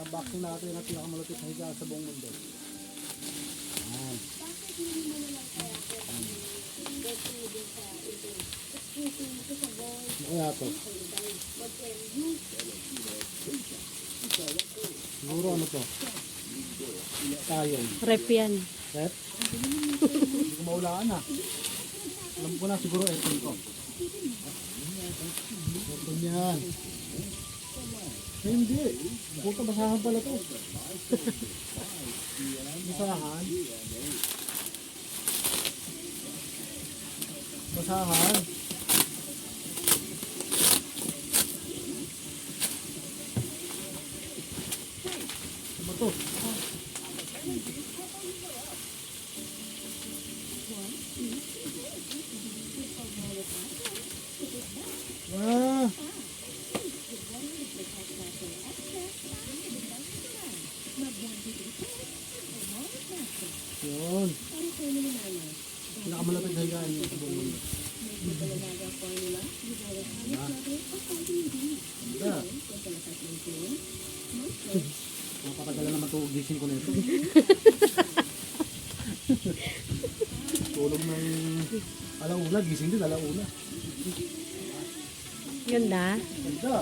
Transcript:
Vaccine natin na pinakamalapit na higa sa buong mundo. Ayan. Ano kaya to? Siguro ano to? Tayon. Rep yan. Rep? Hindi ko maulaan ah. Alam ko na siguro eton ko. Eton yan. Ay, hindi. Puta, basahan pala to. Basahan. Basahan. Ano to? Ah. Yun. Pinakamalapit na higaan niya sa buong mundo. Ganda. Napakatagal naman ito. Gising ko na ito. Tulog ng alauna. Gising din alauna. Ganda. Ganda.